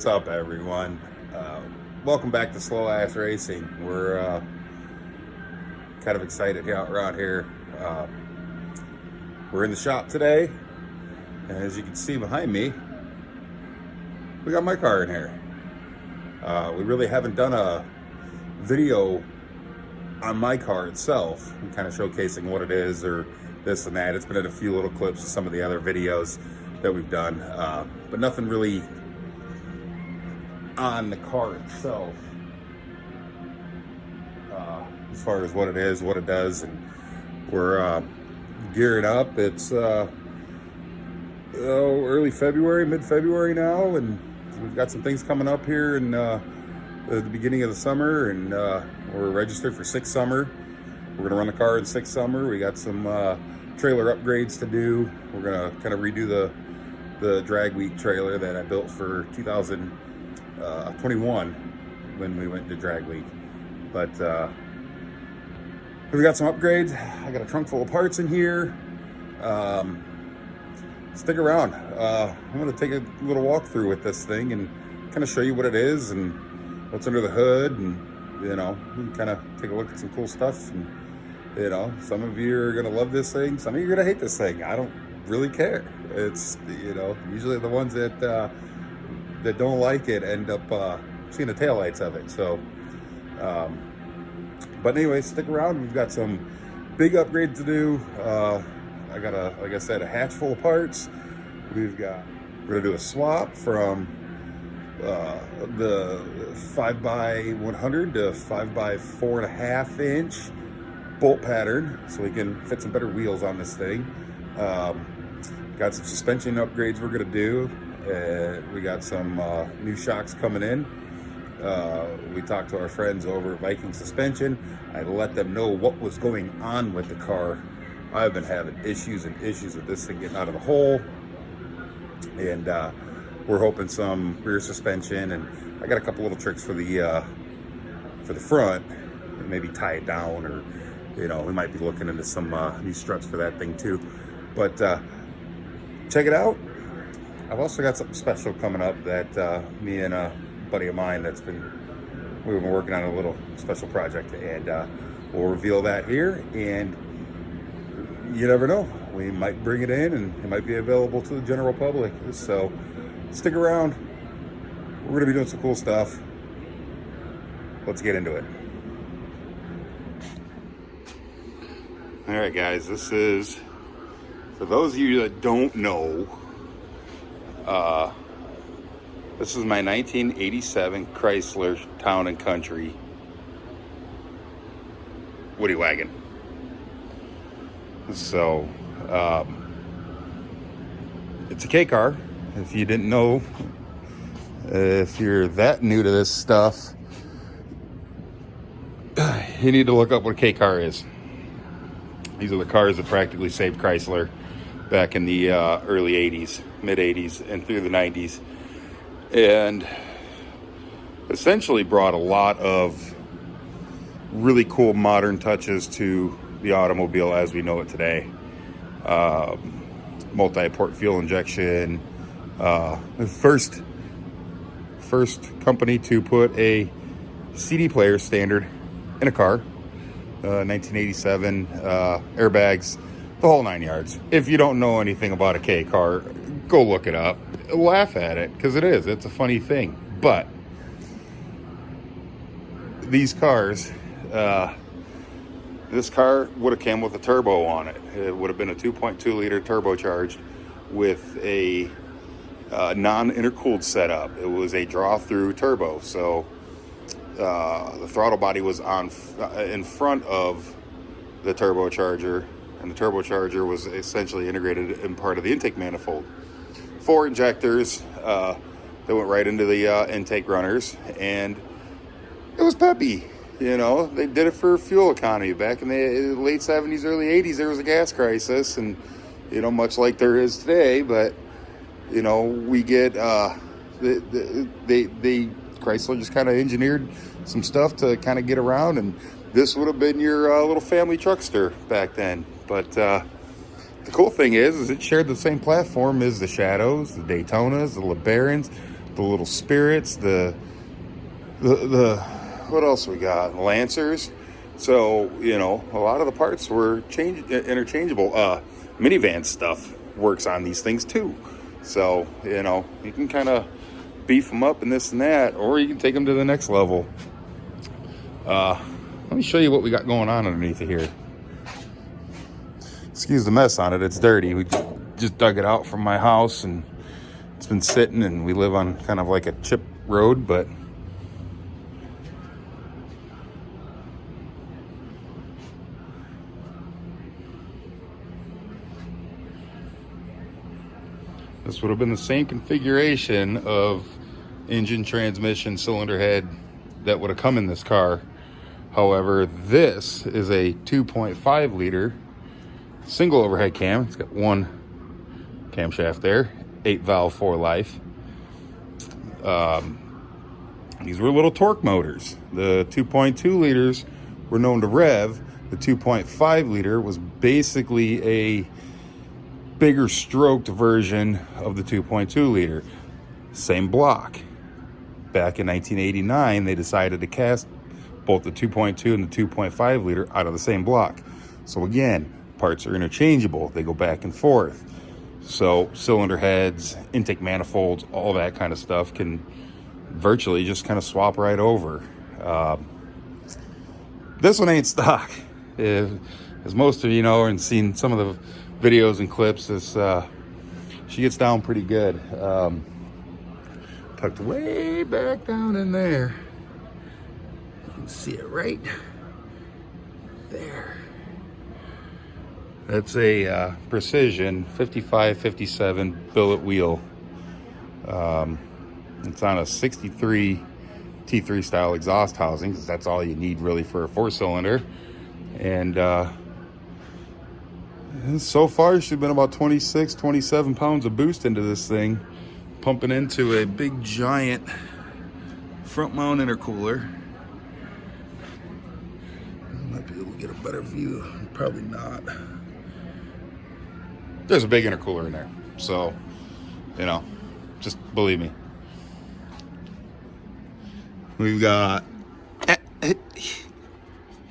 up, everyone? Welcome back to Slow Ass Racing. We're kind of excited out around here. We're in the shop today, and as you can see behind me, we got my car in here. We really haven't done a video on my car itself, and kind of showcasing what it is or this and that. It's been in a few little clips of some of the other videos that we've done, but nothing really on the car itself, as far as what it is, what it does. And we're gearing up. It's early February, mid-February now, and we've got some things coming up here in the beginning of the summer, and we're registered for 6 summer. We're gonna run the car in 6 summer. We got some trailer upgrades to do. We're gonna kind of redo the drag week trailer that I built for 2021 when we went to drag week. But we got some upgrades. I got a trunk full of parts in here. Stick around. I'm gonna take a little walkthrough with this thing and kind of show you what it is and what's under the hood, and you know, kind of take a look at some cool stuff. And you know, some of you are gonna love this thing, some of you are gonna hate this thing. I don't really care. It's, you know, usually the ones that don't like it end up seeing the taillights of it. So but anyway, stick around. We've got some big upgrades to do. I got like I said, a hatch full of parts. We're gonna do a swap from the 5x100 to 5x4.5 inch bolt pattern, so we can fit some better wheels on this thing. Got some suspension upgrades we're gonna do. We got some new shocks coming in. We talked to our friends over at Viking Suspension. I let them know what was going on with the car. I've been having issues with this thing getting out of the hole, and we're hoping some rear suspension, and I got a couple little tricks for the front, maybe tie it down, or you know, we might be looking into some new struts for that thing too. But check it out. I've also got something special coming up that me and a buddy of mine we've been working on a little special project, and we'll reveal that here. And you never know, we might bring it in and it might be available to the general public. So stick around. We're gonna be doing some cool stuff. Let's get into it. All right, guys, this is, for those of you that don't know, this is my 1987 Chrysler Town & Country Woody Wagon. So, it's a K car. If you didn't know, if you're that new to this stuff, you need to look up what a K car is. These are the cars that practically saved Chrysler back in the early 80s, mid 80s, and through the 90s. And essentially brought a lot of really cool modern touches to the automobile as we know it today. Multi-port fuel injection. The first company to put a CD player standard in a car. 1987, airbags, the whole 9 yards. If you don't know anything about a K car, go look it up. Laugh at it, because it's a funny thing. But these cars, this car would have came with a turbo on it. It would have been a 2.2 liter turbocharged with a non-intercooled setup. It was a draw-through turbo, so the throttle body was in front of the turbocharger, and the turbocharger was essentially integrated in part of the intake manifold. 4 injectors that went right into the intake runners, and it was peppy. You know, they did it for fuel economy. Back in the late 70s, early 80s, there was a gas crisis, and you know, much like there is today. But you know, we get Chrysler just kind of engineered some stuff to kind of get around, and this would have been your little family truckster back then. But the cool thing is it shared the same platform as the Shadows, the Daytonas, the LeBarons, the little spirits, the what else we got? Lancers. So, you know, a lot of the parts were interchangeable. Minivan stuff works on these things too. So, you know, you can kind of beef them up and this and that, or you can take them to the next level. Let me show you what we got going on underneath of here. Excuse the mess on it. It's dirty. We just dug it out from my house, and it's been sitting, and we live on kind of like a chip road, but this would have been the same configuration of engine, transmission, cylinder head that would have come in this car. However, this is a 2.5 liter single overhead cam. It's got one camshaft there, 8 valve for life. These were little torque motors. The 2.2 liters were known to rev. The 2.5 liter was basically a bigger stroked version of the 2.2 liter. Same block. Back in 1989, they decided to cast both the 2.2 and the 2.5 liter out of the same block. So again, parts are interchangeable. They go back and forth. So cylinder heads, intake manifolds, all that kind of stuff can virtually just kind of swap right over. This one ain't stock. As most of you know and seen some of the videos and clips, she gets down pretty good. Tucked way back down in there. You can see it right there. That's a Precision 55-57 billet wheel. It's on a 63 T3 style exhaust housing, because that's all you need really for a 4-cylinder. And so far, she's been about 26, 27 pounds of boost into this thing, pumping into a big giant front mount intercooler. I might be able to get a better view, probably not. There's a big intercooler in there, so, you know, just believe me. We've got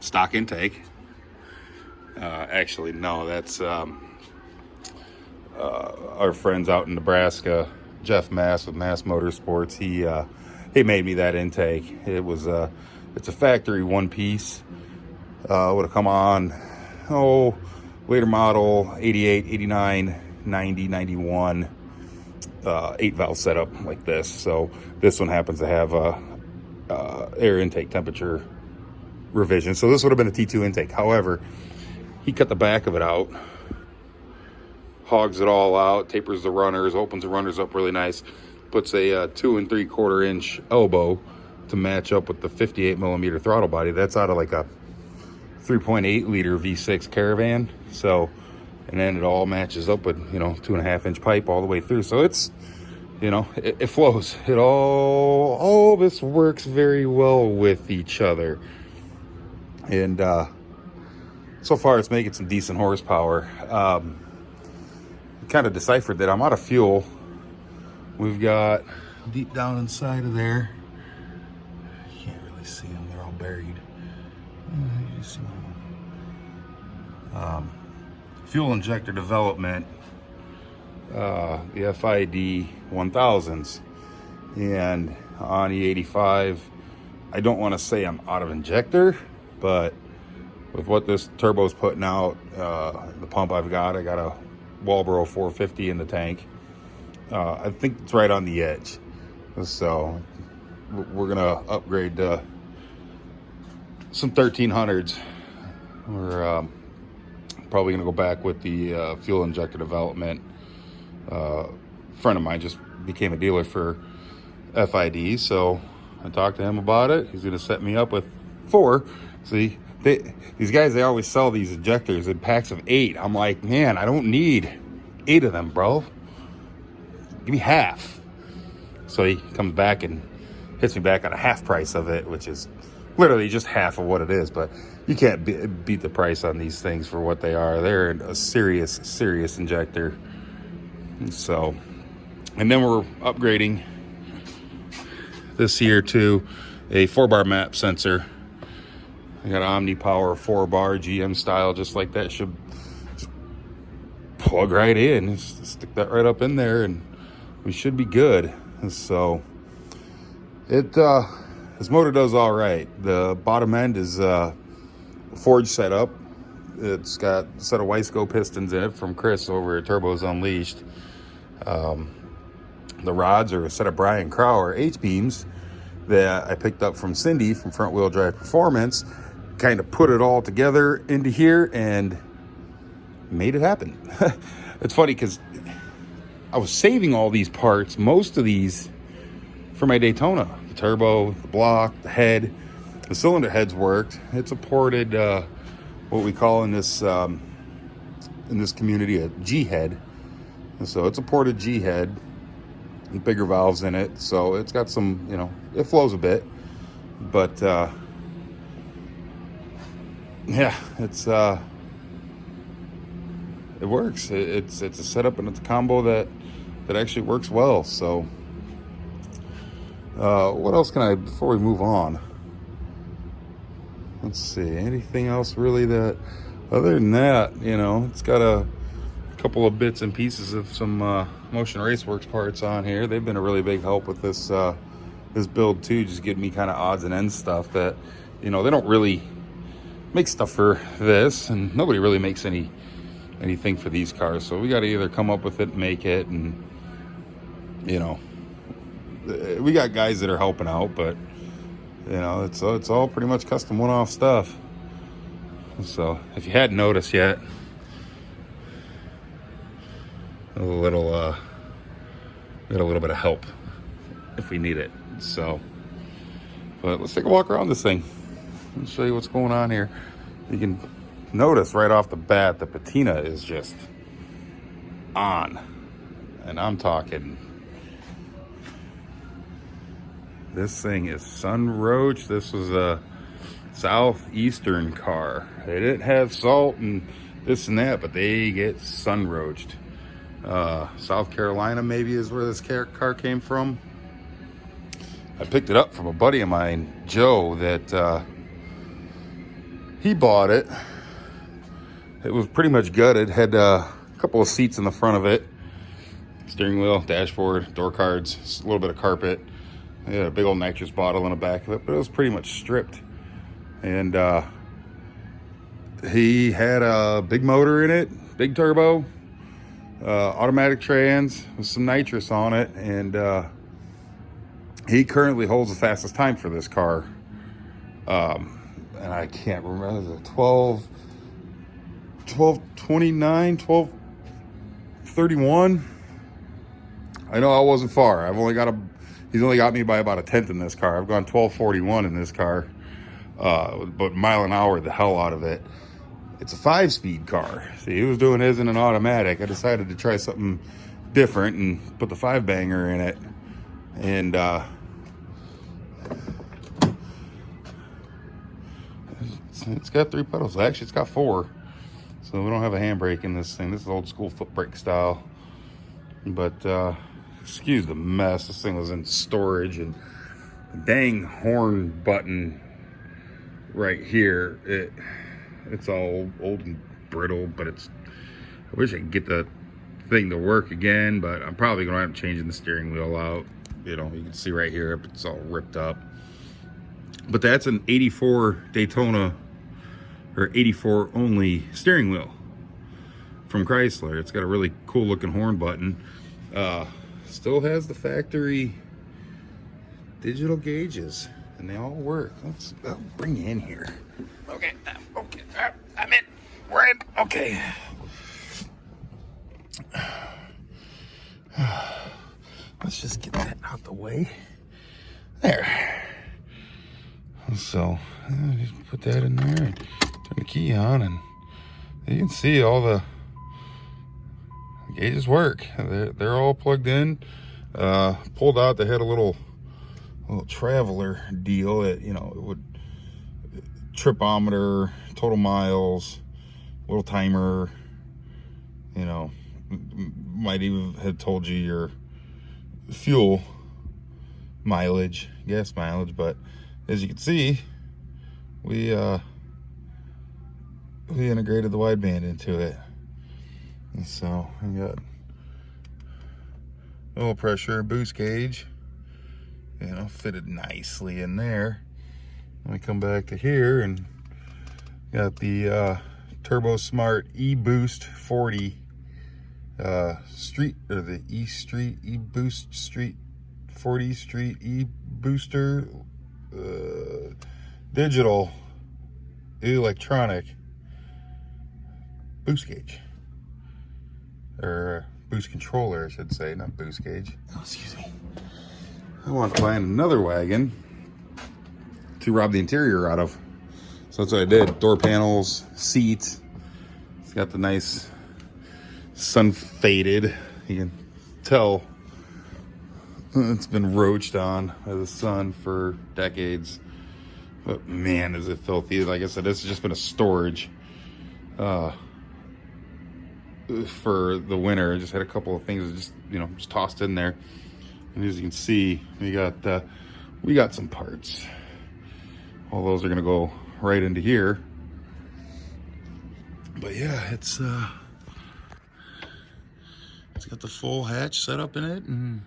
stock intake. Actually, no, that's our friends out in Nebraska, Jeff Mass with Mass Motorsports. He made me that intake. It was it's a factory one piece. Would have come on later model 88, 89, 90, 91 8 valve setup like this. So this one happens to have air intake temperature revision. So this would have been a T2 intake. However, he cut the back of it out, hogs it all out, tapers the runners, opens the runners up really nice, puts a 2 3/4 inch elbow to match up with the 58 millimeter throttle body. That's out of like a 3.8 liter V6 Caravan. So, and then it all matches up with, you know, 2.5 inch pipe all the way through. So it's, you know, it flows. It all this works very well with each other. And so far it's making some decent horsepower. Kind of deciphered that I'm out of fuel. We've got deep down inside of there, you can't really see them, they're all buried. You see them. Fuel injector development, the FID 1000s, and on E85, I don't want to say I'm out of injector, but with what this turbo's putting out, the pump I got a Walbro 450 in the tank. I think it's right on the edge. So we're gonna upgrade to some 1300s. We're probably gonna go back with the fuel injector development. A friend of mine just became a dealer for FID, so I talked to him about it. He's gonna set me up with 4. See, these guys, they always sell these injectors in packs of 8. I'm like, man, I don't need 8 of them, bro. Give me half. So he comes back and hits me back on a half price of it, which is literally just half of what it is. But you can't beat the price on these things for what they are. They're a serious injector. And so, and then we're upgrading this here too, a 4-bar map sensor. I got an Omni Power 4-bar GM style, just like that. Should just plug right in, just stick that right up in there, and we should be good. So this motor does all right. The bottom end is forged setup. It's got a set of Wiseco pistons in it from Chris over at Turbos Unleashed. The rods are a set of Brian Crower H-beams that I picked up from Cindy from Front Wheel Drive Performance. Kind of put it all together into here and made it happen. It's funny because I was saving all these parts, most of these, for my Daytona. The turbo, the block, the head, the cylinder heads worked. It supported what we call in this community a G head. And so it supported G head and bigger valves in it. So it's got some, it flows a bit, but yeah, it works. It's a setup and it's a combo that actually works well. So what else can I, before we move on, let's see, anything else really that, other than that, it's got a couple of bits and pieces of some Motion Raceworks parts on here. They've been a really big help with this this build too, just getting me kind of odds and ends stuff that, they don't really make stuff for this, and nobody really makes anything for these cars. So we got to either come up with it and make it, and we got guys that are helping out, but it's all pretty much custom one-off stuff. So if you hadn't noticed yet, a little get a little bit of help if we need it. So, but let's take a walk around this thing. Let me show you what's going on here. You can notice right off the bat the patina is just on, and I'm talking, this thing is sun-roached. This was a southeastern car. They didn't have salt and this and that, but they get sun-roached. South Carolina maybe is where this car came from. I picked it up from a buddy of mine, Joe, that he bought it. It was pretty much gutted. Had a couple of seats in the front of it, steering wheel, dashboard, door cards, a little bit of carpet. It had a big old nitrous bottle in the back of it, but it was pretty much stripped. And he had a big motor in it, big turbo, automatic trans with some nitrous on it, and he currently holds the fastest time for this car. And I can't remember, 12:29, 12:31. I know I wasn't far. He's only got me by about a tenth in this car. I've gone 12:41 in this car, but mile an hour the hell out of it. It's a 5-speed car. See, he was doing his in an automatic. I decided to try something different and put the 5-banger in it. And it's got 3 pedals. Actually, it's got 4. So we don't have a handbrake in this thing. This is old school foot brake style. But excuse the mess. This thing was in storage, and the dang horn button right here, it's all old and brittle, but I wish I could get the thing to work again, but I'm probably gonna end up changing the steering wheel out. You can see right here, it's all ripped up. But that's an 84 Daytona, or 84 only steering wheel from Chrysler. It's got a really cool looking horn button. Still has the factory digital gauges, and they all work. Let's bring you in here. Okay, I'm in. We're in. Okay. Let's just get that out the way. There. So, just put that in there and turn the key on, and you can see all the gauges work. They're all plugged in. Pulled out, they had a little traveler deal. It would tripometer, total miles, little timer. Might even have told you your fuel mileage, gas mileage, but as you can see, we integrated the wideband into it. And so we got oil pressure, boost gauge, you know, fitted nicely in there. Let me come back to here and got the Turbo Smart E-Boost 40 Street, or the E-Street E-Boost Street 40 Street E-Booster digital electronic boost gauge, or boost controller, I should say, not boost gauge. Oh, excuse me. I want to find another wagon to rob the interior out of. So that's what I did. Door panels, seats. It's got the nice sun faded. You can tell it's been roached on by the sun for decades. But man, is it filthy. Like I said, this has just been a storage for the winter. I just had a couple of things just, you know, just tossed in there. And as you can see, we got some parts. All those are gonna go right into here. But yeah, it's got the full hatch set up in it, and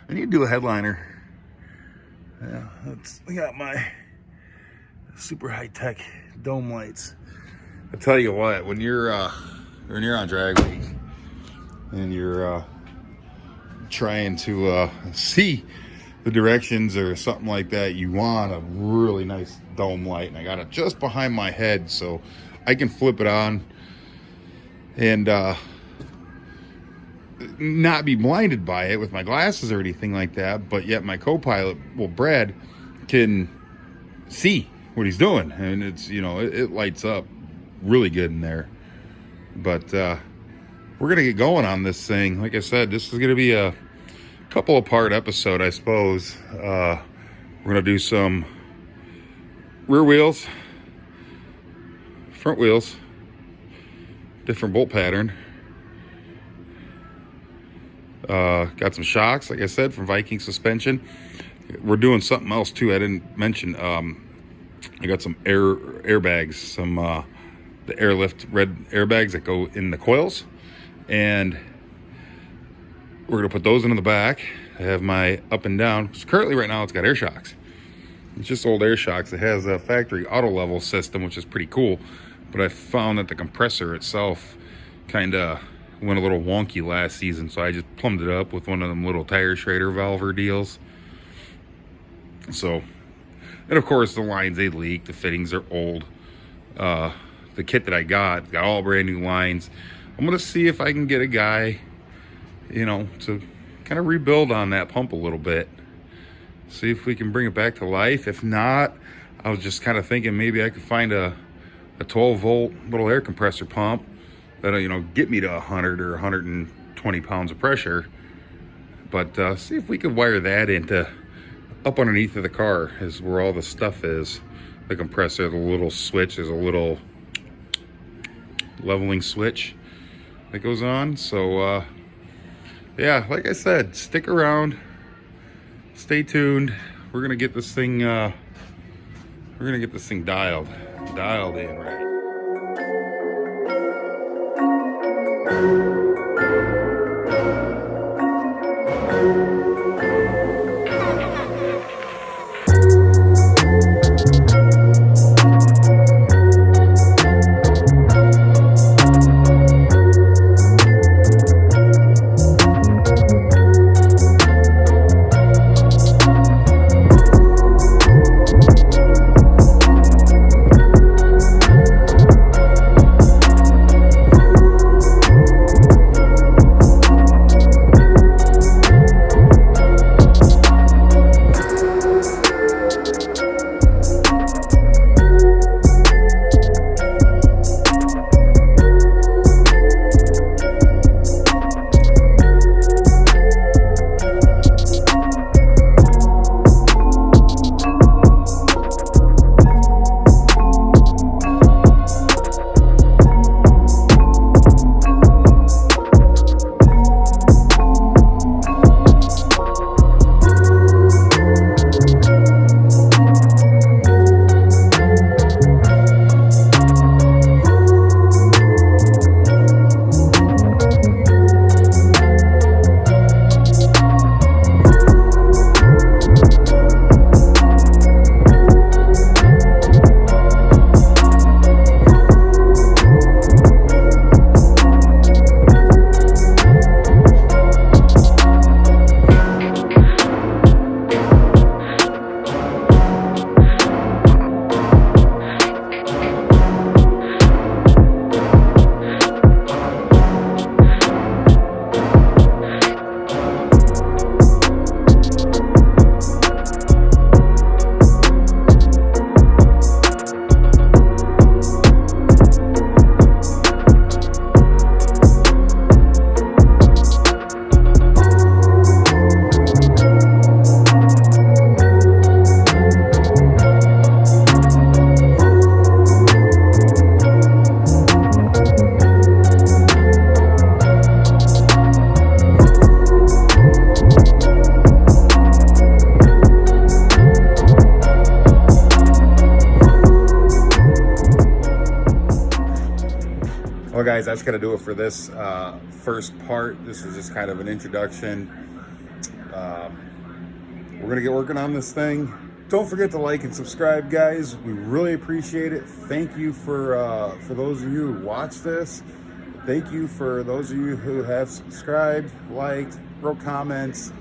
I need to do a headliner. Yeah, we got my super high-tech dome lights. I tell you what, when you're on drag week and you're trying to see the directions or something like that, you want a really nice dome light, and I got it just behind my head so I can flip it on and not be blinded by it with my glasses or anything like that, but yet my co-pilot, well, Brad, can see what he's doing, and it's, you know, it lights up really good in there. But we're gonna get going on this thing. Like I said, this is gonna be a couple of part episode, I suppose. We're gonna do some rear wheels, front wheels, different bolt pattern. Got some shocks, like I said, from Viking Suspension. We're doing something else too I didn't mention. I got some airbags, some the airlift red airbags that go in the coils, and we're gonna put those into the back. I have my up and down, because currently right now it's got air shocks. It's just old air shocks. It has a factory auto level system, which is pretty cool, but I found that the compressor itself kind of went a little wonky last season, so I just plumbed it up with one of them little tire shredder valver deals. So, and of course the lines, they leak, the fittings are old. The kit that I got all brand new lines. I'm gonna see if I can get a guy, you know, to kind of rebuild on that pump a little bit, see if we can bring it back to life. If not, I was just kind of thinking maybe I could find a 12 volt little air compressor pump that'll, you know, get me to 100 or 120 pounds of pressure. But see if we could wire that into up underneath of the car, is where all the stuff is. The compressor, the little switch, there's a little leveling switch that goes on. So yeah, like I said, stick around, stay tuned. We're gonna get this thing dialed in right. Well, guys, that's going to do it for this first part. This is just kind of an introduction. We're going to get working on this thing. Don't forget to like and subscribe, guys. We really appreciate it. Thank you for those of you who watch this. Thank you for those of you who have subscribed, liked, wrote comments.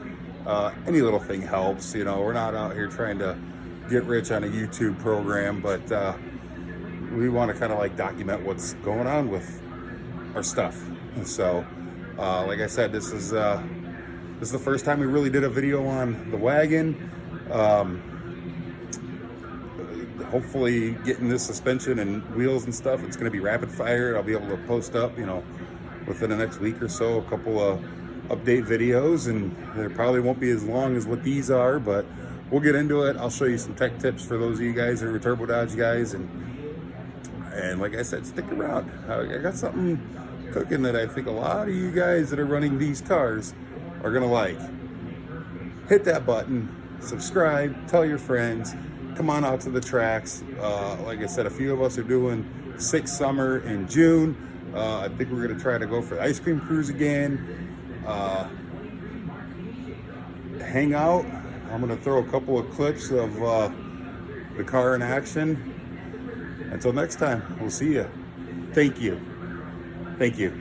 Any little thing helps. You know, we're not out here trying to get rich on a YouTube program, but we want to kind of like document what's going on with our stuff. And so, like I said, this is the first time we really did a video on the wagon. Hopefully getting this suspension and wheels and stuff, it's going to be rapid fire. I'll be able to post up, you know, within the next week or so, a couple of update videos, and they probably won't be as long as what these are, but we'll get into it. I'll show you some tech tips for those of you guys who are Turbo Dodge guys, and like I said, stick around. I got something cooking that I think a lot of you guys that are running these cars are gonna like. Hit that button, subscribe, tell your friends, come on out to the tracks. Like I said, a few of us are doing Six Summer in June. I think we're gonna try to go for the ice cream cruise again. Hang out. I'm gonna throw a couple of clips of the car in action. Until next time, we'll see you. Thank you. Thank you.